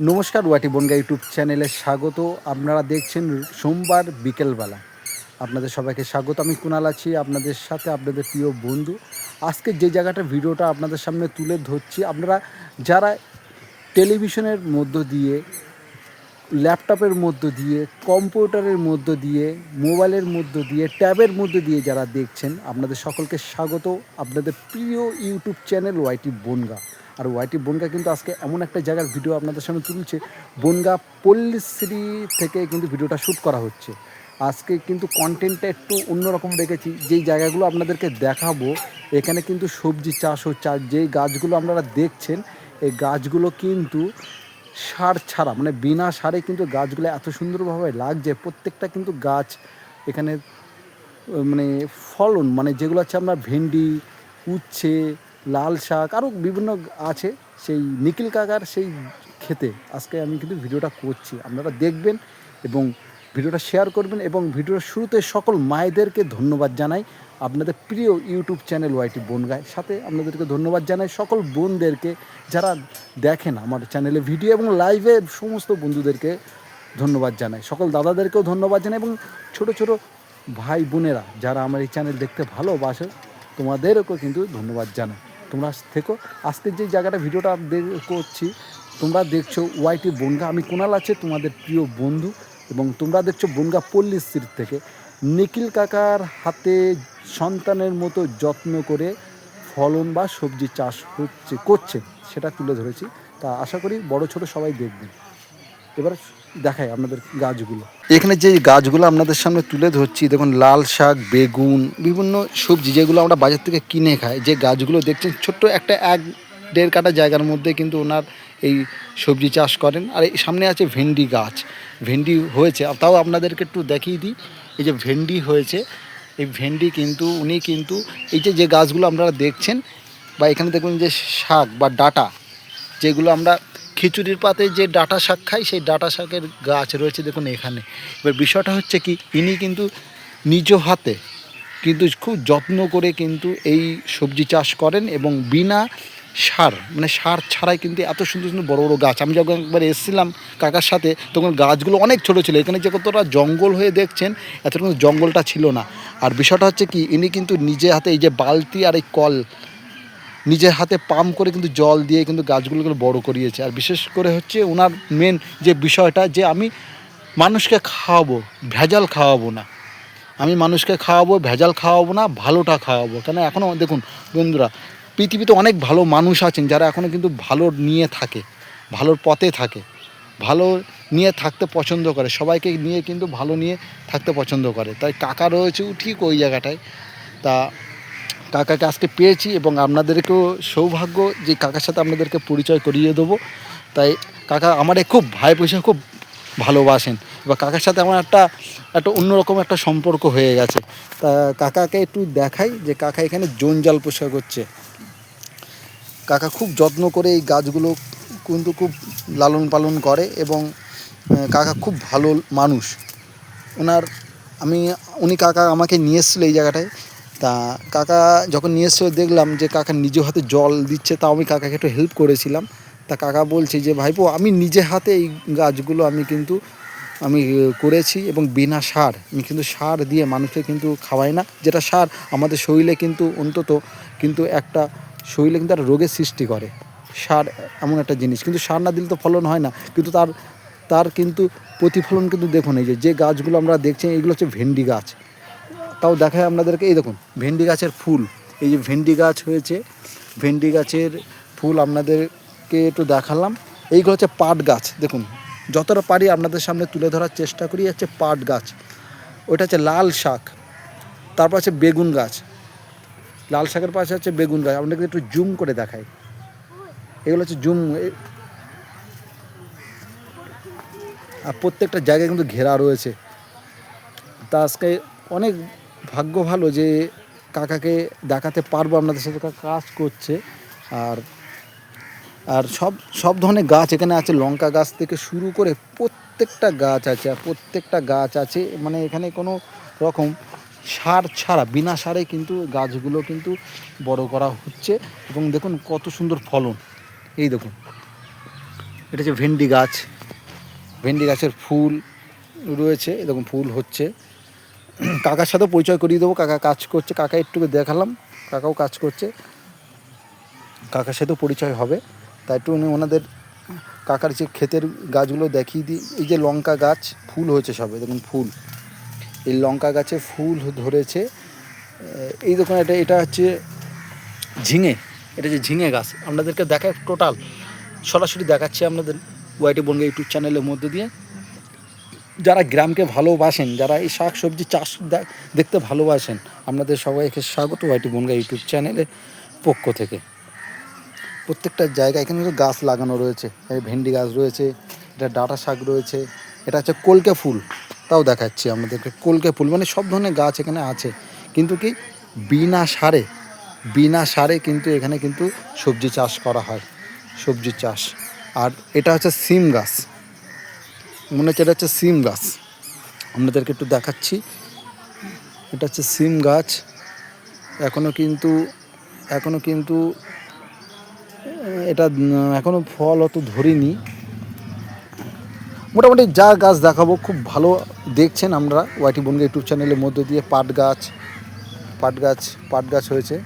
নমস্কার, ওয়াটি বনগা ইউটিউব চ্যানেলে স্বাগত। আপনারা দেখছেন সোমবার বিকেলবেলা। আপনাদের সবাইকে স্বাগত। আমি কুণাল আছি আপনাদের সাথে, আপনাদের প্রিয় বন্ধু। আজকে যে জায়গাটার ভিডিওটা আপনাদের সামনে তুলে ধরছি, আপনারা যারা টেলিভিশনের মধ্য দিয়ে, ল্যাপটপের মধ্য দিয়ে, কম্পিউটারের মধ্য দিয়ে, মোবাইলের মধ্য দিয়ে, ট্যাবের মধ্য দিয়ে যারা দেখছেন, আপনাদের সকলকে স্বাগত। আপনাদের প্রিয় ইউটিউব চ্যানেল ওয়াইটি বনগা। আর ওয়াইটি বনগা কিন্তু আজকে এমন একটা জায়গার ভিডিও আপনাদের সামনে তুলছে, বনগা পল্লীশ্রী থেকে কিন্তু ভিডিওটা শ্যুট করা হচ্ছে। আজকে কিন্তু কন্টেন্টটা একটু অন্যরকম রেখেছি। যেই জায়গাগুলো আপনাদেরকে দেখাবো, এখানে কিন্তু সবজি চাষ হচ্ছে। আর যেই গাছগুলো আপনারা দেখছেন, এই গাছগুলো কিন্তু সার ছাড়া, মানে বিনা সারে কিন্তু গাছগুলো এত সুন্দরভাবে লাগছে। প্রত্যেকটা কিন্তু গাছ এখানে মানে ফলন, মানে যেগুলো হচ্ছে আপনার ভেন্ডি, উচ্ছে, লাল শাক, আরও বিভিন্ন আছে। সেই নিখিল কাকার সেই খেতে আজকে আমি কিন্তু ভিডিওটা করছি, আপনারা দেখবেন এবং ভিডিওটা শেয়ার করবেন। এবং ভিডিওর শুরুতে সকল মায়েদেরকে ধন্যবাদ জানাই, আপনাদের প্রিয় ইউটিউব চ্যানেল ওয়াইটি বনগায়। সাথে আপনাদেরকে ধন্যবাদ জানাই সকল বোনদেরকে যারা দেখেন আমার চ্যানেলে ভিডিও, এবং লাইভে সমস্ত বন্ধুদেরকে ধন্যবাদ জানাই, সকল দাদাদেরকেও ধন্যবাদ জানাই, এবং ছোট ছোট ভাই বোনেরা যারা আমার এই চ্যানেল দেখতে ভালোবাসে, তোমাদেরকেও কিন্তু ধন্যবাদ জানাই। তোমরা থেকো। আজকের যে জায়গাটা ভিডিওটা করছি, তোমরা দেখছো ওয়াইটি বনগা। আমি কুণাল আছে তোমাদের প্রিয় বন্ধু, এবং তোমরা দেখছো বনগা পল্লীশ্রী থেকে নিখিল কাকার হাতে সন্তানের মতো যত্ন করে ফলন বা সবজি চাষ করছে, সেটা তুলে ধরেছি। তা আশা করি বড় ছোট সবাই দেখবেন। এবার দেখাই আপনাদের গাছগুলো। এখানে যে গাছগুলো আপনাদের সামনে তুলে ধরছি, দেখুন লাল শাক, বেগুন, বিভিন্ন সবজি যেগুলো আমরা বাজার থেকে কিনে খাই। যে গাছগুলো দেখছেন, ছোট্ট একটা 1-1.5 কাঠা জায়গার মধ্যে কিন্তু ওনার এই সবজি চাষ করেন। আর এই সামনে আছে ভেন্ডি গাছ, ভেন্ডি হয়েছে। তাও আপনাদেরকে একটু দেখিয়ে দিই, এই যে ভেন্ডি হয়েছে। এই ভেন্ডি কিন্তু উনি কিন্তু এই যে গাছগুলো আপনারা দেখছেন, বা এখানে দেখুন যে শাক বা ডাঁটা, যেগুলো আমরা খিচুড়ির পাতে যে ডাঁটা শাক খাই, সেই ডাঁটা শাকের গাছ রয়েছে দেখুন এখানে। এবার বিষয়টা হচ্ছে কি, ইনি কিন্তু নিজ হাতে কিন্তু খুব যত্ন করে কিন্তু এই সবজি চাষ করেন, এবং বিনা সার, মানে সার ছাড়াই কিন্তু এত সুন্দর সুন্দর বড় বড় গাছ। আমি যখন একবার এসেছিলাম কাকার সাথে, তখন গাছগুলো অনেক ছোটো ছিল। এখানে যে কতটা জঙ্গল হয়ে দেখছেন, এতটুকু জঙ্গলটা ছিল না। আর বিষয়টা হচ্ছে কি, ইনি কিন্তু নিজে হাতে এই যে বালতি আর এই কল, নিজের হাতে পাম্প করে কিন্তু জল দিয়ে কিন্তু গাছগুলোকে বড় করিয়েছে। আর বিশেষ করে হচ্ছে ওনার মেন যে বিষয়টা, যে আমি মানুষকে খাওয়াবো, ভেজাল খাওয়াবো না। আমি মানুষকে খাওয়াবো, ভেজাল খাওয়াবো না, ভালোটা খাওয়াবো। কেন এখনও দেখুন বন্ধুরা, পৃথিবীতে অনেক ভালো মানুষ আছেন যারা এখনও কিন্তু ভালো নিয়ে থাকে, ভালোর পথে থাকে, ভালো নিয়ে থাকতে পছন্দ করে, সবাইকে নিয়ে কিন্তু ভালো নিয়ে থাকতে পছন্দ করে। তাই কাকা রয়েছে ঠিক ওই জায়গাটায়। তা কাকাকে আজকে পেয়েছি, এবং আপনাদেরকেও সৌভাগ্য যে কাকার সাথে আপনাদেরকে পরিচয় করিয়ে দেবো। তাই কাকা আমারে খুব ভাই পয়সা খুব ভালোবাসেন, এবার কাকার সাথে আমার একটা অন্যরকম একটা সম্পর্ক হয়ে গেছে। তা কাকাকে একটু দেখাই যে কাকা এখানে জঞ্জাল পোষা করছে। কাকা খুব যত্ন করে এই গাছগুলো কিন্তু খুব লালন পালন করে, এবং কাকা খুব ভালো মানুষ। উনি কাকা আমাকে নিয়ে এসেছিলো এই জায়গাটায়। তা কাকা যখন নিয়ে এসেছিলো, দেখলাম যে কাকা নিজে হাতে জল দিচ্ছে, তাও আমি কাকাকে একটু হেল্প করেছিলাম। তা কাকা বলছে যে ভাইপো, আমি নিজে হাতে এই গাছগুলো আমি করেছি, এবং বিনা সার। আমি কিন্তু সার দিয়ে মানুষকে কিন্তু খাওয়াই না, যেটা সার আমাদের শরীরে কিন্তু অন্তত কিন্তু একটা শরীরে কিন্তু একটা রোগের সৃষ্টি করে। সার এমন একটা জিনিস, কিন্তু সার না দিলে তো ফলন হয় না। কিন্তু তার কিন্তু প্রতিফলন কিন্তু দেখুন, এই যে গাছগুলো আমরা দেখছি, এইগুলো হচ্ছে ভেন্ডি গাছ। তাও দেখায় আপনাদেরকে, এই দেখুন ভেন্ডি গাছের ফুল। এই যে ভেন্ডি গাছ হয়েছে, ভেন্ডি গাছের ফুল আপনাদেরকে একটু দেখালাম। এইগুলো হচ্ছে পাট গাছ। দেখুন যতটা পারি আপনাদের সামনে তুলে ধরার চেষ্টা করি। হচ্ছে পাট গাছ, ওইটা হচ্ছে লাল শাক। তারপর আছে বেগুন গাছ, লাল শাকের পাশে হচ্ছে বেগুন গাছ। আপনাদেরকে একটু জুম করে দেখাই, এগুলো হচ্ছে জুম। আর প্রত্যেকটা জায়গায় কিন্তু ঘেরা রয়েছে। তা আজকে অনেক ভাগ্য ভালো যে কাকাকে দেখাতে পারবো আপনাদের সাথে কাজ করছে। আর আর সব ধরনের গাছ এখানে আছে, লঙ্কা গাছ থেকে শুরু করে প্রত্যেকটা গাছ আছে। আর প্রত্যেকটা গাছ আছে, মানে এখানে কোনো রকম সার ছাড়া, বিনা সারে কিন্তু গাছগুলো কিন্তু বড় করা হচ্ছে। এবং দেখুন কত সুন্দর ফলন, এই দেখুন। এটা হচ্ছে ভেন্ডি গাছ, ভেন্ডি গাছের ফুল রয়েছে, এরকম ফুল হচ্ছে। কাকার সাথে পরিচয় করিয়ে দেবো, কাকা কাজ করছে, কাকা একটু দেখালাম, কাকাও কাজ করছে, কাকার সাথেও পরিচয় হবে। তাই একটু ওনাদের কাকার যে ক্ষেতের গাছগুলো দেখিয়ে দিই। এই যে লঙ্কা গাছ ফুল হয়েছে সবে, দেখুন ফুল, এই লঙ্কা গাছে ফুল ধরেছে। এই দেখুন এটা হচ্ছে ঝিঙে, এটা যে ঝিঙে গাছ আপনাদেরকে দেখায়, টোটাল সরাসরি দেখাচ্ছি আপনাদের ওয়াইটি বনগাঁ ইউটিউব চ্যানেলের মধ্যে দিয়ে। যারা গ্রামকে ভালোবাসেন, যারা এই শাক সবজি চাষ দেখতে ভালোবাসেন, আপনাদের সবাইকে স্বাগত ওয়াইটি বনগাঁ ইউটিউব চ্যানেলের পক্ষ থেকে। প্রত্যেকটা জায়গায় এখানে গাছ লাগানো রয়েছে, ভেন্ডি গাছ রয়েছে, এটা ডাঁটা শাক রয়েছে, এটা হচ্ছে কলকে ফুল, তাও দেখাচ্ছি আপনাদেরকে। কলকে ফুল মানে সব ধরনের গাছ এখানে আছে, কিন্তু কি বিনা সারে কিন্তু এখানে কিন্তু সবজি চাষ করা হয়, সবজি চাষ। আর এটা হচ্ছে সিম গাছ, মনে হচ্ছে এটা হচ্ছে সিম গাছ, আপনাদেরকে একটু দেখাচ্ছি। এটা হচ্ছে সিম গাছ, এখনও কিন্তু এটা এখনও ফল অত ধরিনি। মোটামুটি যা গাছ দেখাবো খুব ভালো দেখছেন আমরা ওয়াইটি বনগাঁ ইউটিউব চ্যানেলের মধ্যে দিয়ে। পাট গাছ হয়েছে,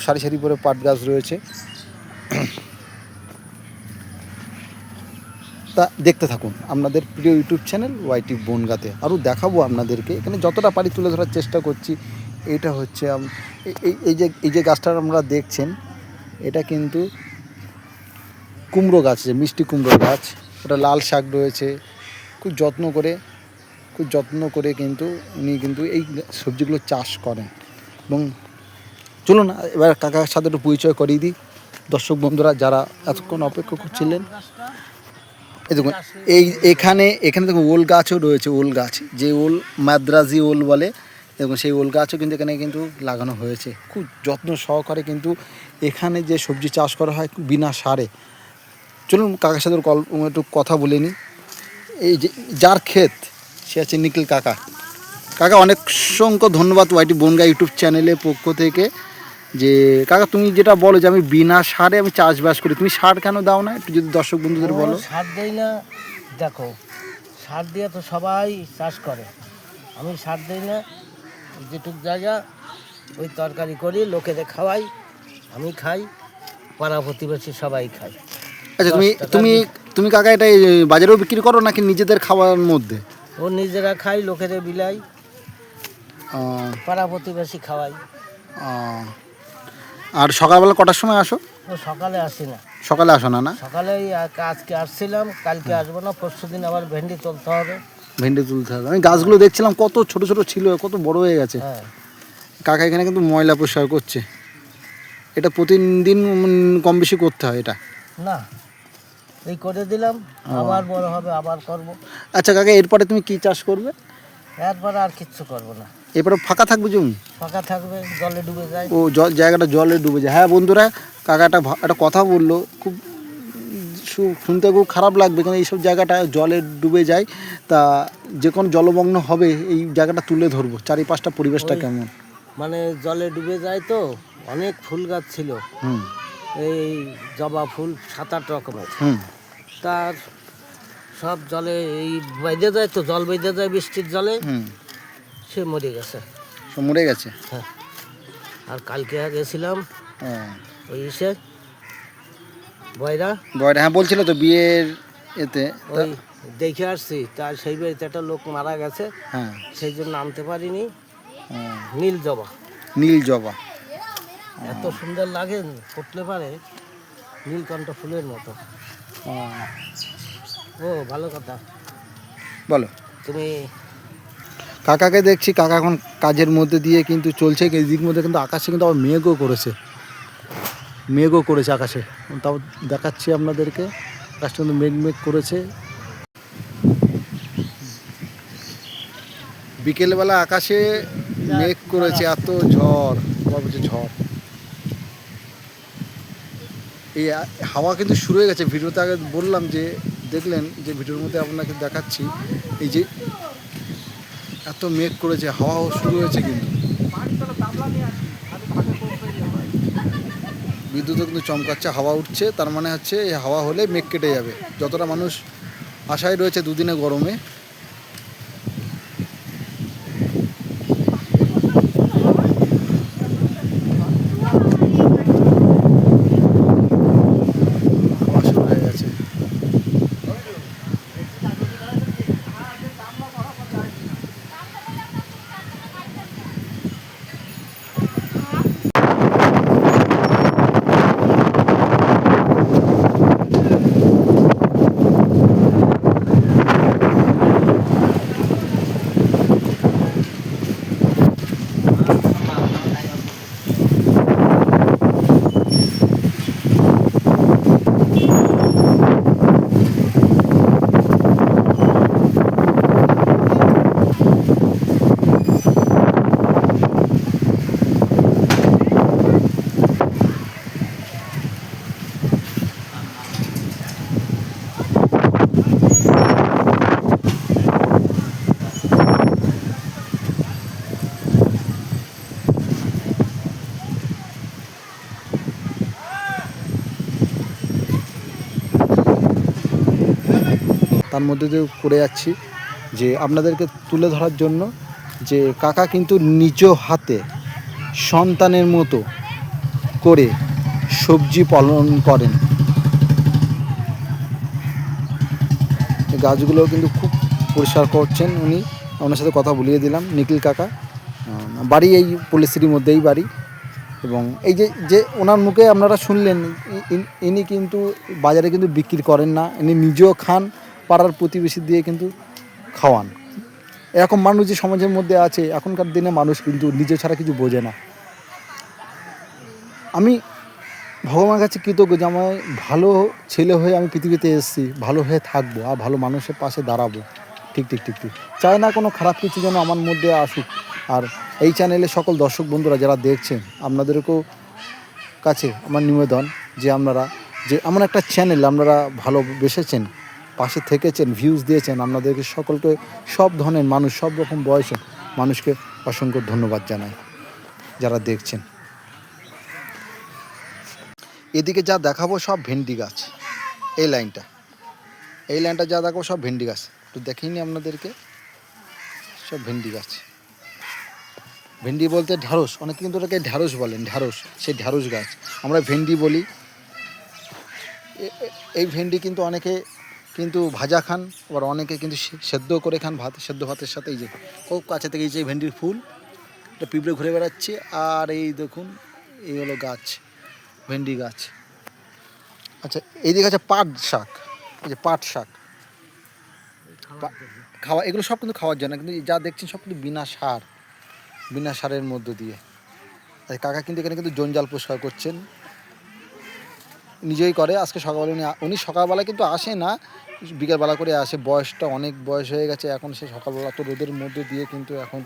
সারি সারি করে পাট গাছ রয়েছে। তা দেখতে থাকুন আপনাদের প্রিয় ইউটিউব চ্যানেল ওয়াইটি বনগাঁতে। আরও দেখাবো আপনাদেরকে, এখানে যতটা পারি তুলে ধরার চেষ্টা করছি। এটা হচ্ছে এই যে গাছটা আমরা দেখছেন, এটা কিন্তু কুমড়ো গাছ, যে মিষ্টি কুমড়ো গাছ, ওটা লাল শাক রয়েছে। খুব যত্ন করে কিন্তু উনি কিন্তু এই সবজিগুলো চাষ করেন। এবং চলুন এবার কাকার সাথে একটু পরিচয় করিয়ে দিই দর্শক বন্ধুরা যারা এতক্ষণ অপেক্ষা করছিলেন। এই দেখুন এখানে দেখুন ওল গাছও রয়েছে, ওল গাছ, যে ওল মাদ্রাজি ওল বলে, দেখুন সেই ওল গাছও কিন্তু এখানে কিন্তু লাগানো হয়েছে। খুব যত্ন সহকারে কিন্তু এখানে যে সবজি চাষ করা হয় বিনা সারে। চলুন কাকার সাথে একটু কথা বলে নিই। এই যে যার ক্ষেত, সে আছে নিখিল কাকা। কাকা অসংখ্য ধন্যবাদ ওয়াইটি বনগাঁ ইউটিউব চ্যানেলের পক্ষ থেকে। যে কাকা তুমি যেটা বলো যে আমি বিনা সারে আমি চাষবাস করি, তুমি সার কেন দাও না একটু যদি দর্শক বন্ধুদের বলো। সার দেই না, দেখো সার দিয়ে তো সবাই চাষ করে, আমি সার দিই না। যেটুক জায়গা ওই তরকারি করি, লোকেদের খাওয়াই, আমি খাই, পাড়া প্রতিবেশী সবাই খাই। আচ্ছা তুমি কাকা এটা বাজারেও বিক্রি করো নাকি নিজেদের খাওয়ার মধ্যে? ও নিজেরা খাই, লোকেদের বিলাই, পাড়া প্রতিবেশী খাওয়াই। আর সকালবেলা কটার সময় আসো? ও সকালে আসি না। সকালে আসো না? সকালে আজকে আসছিলাম, কালকে আসবো না, পরশু দিন আবার ভেন্ডি তুলতে হবে। আমি গাছগুলো দেখছিলাম কত ছোট ছোট ছিল, কত বড় হয়ে গেছে। হ্যাঁ, কাকা এখানে কিন্তু ময়লা পরিষ্কার করছে। এটা প্রতিদিন কম বেশি করতে হয় এটা? না, এই করে দিলাম, আবার বড় হবে, আবার করব। আচ্ছা কাকা, এরপরে তুমি কি চাষ করবে? এরপরে আর কিচ্ছু করবো না। এরপরে ফাঁকা থাকবে জমি? ফাঁকা থাকবে, জলে ডুবে যায়। ও জায়গাটা জলে ডুবে যায়। হ্যাঁ বন্ধুরা, কাকা একটা কথা বললো, খুব শুনতে খুব খারাপ লাগবে, কারণ এইসব জায়গাটা জলে ডুবে যায়। তা যে কোনো জলমগ্ন হবে এই জায়গাটা তুলে ধরবো, চারিপাশটা পরিবেশটা কেমন। মানে জলে ডুবে যায় তো, অনেক ফুল গাছ ছিল, এই জবা ফুল 7-8 রকমের, তার সব জলে এই বেঁধে যায় তো, জল বেঁধে যায় বৃষ্টির জলে, সে মরে গেছে। সব মরে গেছে? হ্যাঁ। আর কালকে গেছিলাম ওই বয়রা, হ্যাঁ বলছিল তো বিয়ের এতে, ওই দেখে আসছি, তার সেই বাড়িতে একটা লোক মারা গেছে, হ্যাঁ, সেই জন্য আনতে পারিনি। নীল জবা এত সুন্দর লাগে, ফুটলে পারে নীলকণ্ঠ ফুলের মতো। ও ভালো কথা বলো। তুমি কাকাকে দেখছি, কাকা এখন কাজের মধ্যে দিয়ে কিন্তু চলছে। এই দিক মধ্যে কিন্তু আকাশে কিন্তু আবার মেঘও করেছে আকাশে, তাও দেখাচ্ছি আপনাদেরকে। আকাশটা কিন্তু মেঘ করেছে। বিকেলবেলা আকাশে মেঘ করেছে, এত ঝড়, ঝড়। এই হাওয়া কিন্তু শুরু হয়ে গেছে। ভিডিওতে আগে বললাম যে দেখলেন যে ভিডিওর মধ্যে আপনাকে দেখাচ্ছি, এই যে এত মেঘ করেছে, হাওয়াও শুরু হয়েছে কিন্তু। বিদ্যুৎও কিন্তু চমকাচ্ছে, হাওয়া উঠছে, তার মানে হচ্ছে এই হাওয়া হলে মেঘ কেটে যাবে। যতটা মানুষ আশায় রয়েছে দুদিনে গরমে, হাওয়া শুরু হয়ে গেছে। তার মধ্যে দিয়ে করে যাচ্ছি যে আপনাদেরকে তুলে ধরার জন্য যে কাকা কিন্তু নিজ হাতে সন্তানের মতো করে সবজি পালন করেন। এই গাছগুলো কিন্তু খুব পরিষ্কার করছেন উনি। ওনার সাথে কথা বলিয়ে দিলাম, নিখিল কাকা। বাড়ি এই পলিসির মধ্যেই বাড়ি। এবং এই যে যে ওনার মুখে আপনারা শুনলেন, ইনি কিন্তু বাজারে কিন্তু বিক্রি করেন না, ইনি নিজেও খান, পাড়ার প্রতিবেশী দিয়ে কিন্তু খাওয়ান। এরকম মানুষ যে সমাজের মধ্যে আছে, এখনকার দিনে মানুষ কিন্তু নিজে ছাড়া কিছু বোঝে না। আমি ভগবানের কাছে কৃতজ্ঞ যে আমার ভালো ছেলে হয়ে আমি পৃথিবীতে এসেছি, ভালো হয়ে থাকবো আর ভালো মানুষের পাশে দাঁড়াবো। ঠিক ঠিক ঠিক ঠিক চাই না কোনো খারাপ কিছু যেন আমার মধ্যে আসুক। আর এই চ্যানেলে সকল দর্শক বন্ধুরা যারা দেখছেন, আপনাদেরকেও কাছে আমার নিবেদন যে আপনারা যে এমন একটা চ্যানেল আপনারা ভালোবেসেছেন, পাশে থেকেছেন, ভিউজ দিয়েছেন, আপনাদেরকে সকলকে, সব ধরনের মানুষ, সব রকম বয়সের মানুষকে অসংখ্য ধন্যবাদ জানাই যারা দেখছেন। এদিকে যা দেখাবো সব ভেন্ডি গাছ, এই লাইনটা যা দেখাবো সব ভেন্ডি গাছ। একটু দেখিনি আপনাদেরকে, সব ভেন্ডি গাছ। ভেন্ডি বলতে ঢ্যাঁড়স, অনেকে কিন্তু ওটাকে ঢ্যাঁড়স বলেন, ঢ্যাঁড়স, সেই ঢ্যাঁড়স গাছ আমরা ভেন্ডি বলি। এই ভেন্ডি কিন্তু অনেকে কিন্তু ভাজা খান, আবার অনেকে কিন্তু সেদ্ধ করে খান, সেদ্ধ ভাতের সাথে। এই যে খুব কাছে থেকে এই যে ভেন্ডির ফুল, এটা পিঁপড়ে ঘুরে বেড়াচ্ছে। আর এই দেখুন, এই হলো গাছ, ভেন্ডি গাছ। আচ্ছা, এইদিকে আছে পাট শাক, এই যে পাট শাক খাওয়া, এগুলো সব কিন্তু খাওয়ার জন্য, কিন্তু যা দেখছেন সব কিন্তু বিনা সারের মধ্য দিয়ে। কাকা কিন্তু এখানে কিন্তু জঞ্জাল পরিষ্কার করছেন, নিজেই করে। আজকে সকালবেলা উনি সকালবেলা কিন্তু আসে না, বিকেলবেলা করে আসে। বয়সটা অনেক বয়স হয়ে গেছে, এখন সে সকালবেলা তো রোদের মধ্যে দিয়ে কিন্তু এখন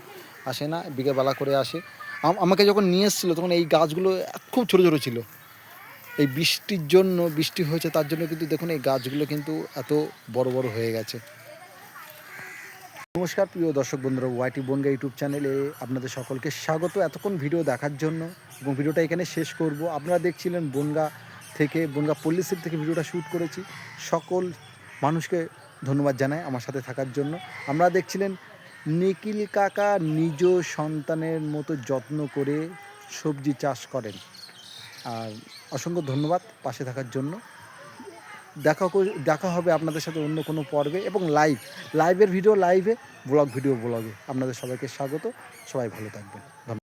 আসে না, বিকেলবেলা করে আসে। আমাকে যখন নিয়ে এসেছিলো তখন এই গাছগুলো খুব ছোটো ছোটো ছিল। এই বৃষ্টির জন্য, বৃষ্টি হয়েছে তার জন্য কিন্তু দেখুন এই গাছগুলো কিন্তু এত বড় বড় হয়ে গেছে। নমস্কার প্রিয় দর্শক বন্ধুরা, ওয়াইটি বনগা ইউটিউব চ্যানেলে আপনাদের সকলকে স্বাগত। এতক্ষণ ভিডিও দেখার জন্য, এবং ভিডিওটা এখানে শেষ করব। আপনারা দেখছিলেন বনগা থেকে, বনগা পল্লিসির থেকে ভিডিওটা শ্যুট করেছি। সকল মানুষকে ধন্যবাদ জানাই আমার সাথে থাকার জন্য। আপনারা দেখছিলেন নিখিল কাকা নিজ সন্তানের মতো যত্ন করে সবজি চাষ করেন। আর অসংখ্য ধন্যবাদ পাশে থাকার জন্য। দেখা হবে আপনাদের সাথে অন্য কোনো পর্বে, এবং লাইভের ভিডিও লাইভে, ব্লগে আপনাদের সবাইকে স্বাগত। সবাই ভালো থাকবেন। ধন্যবাদ।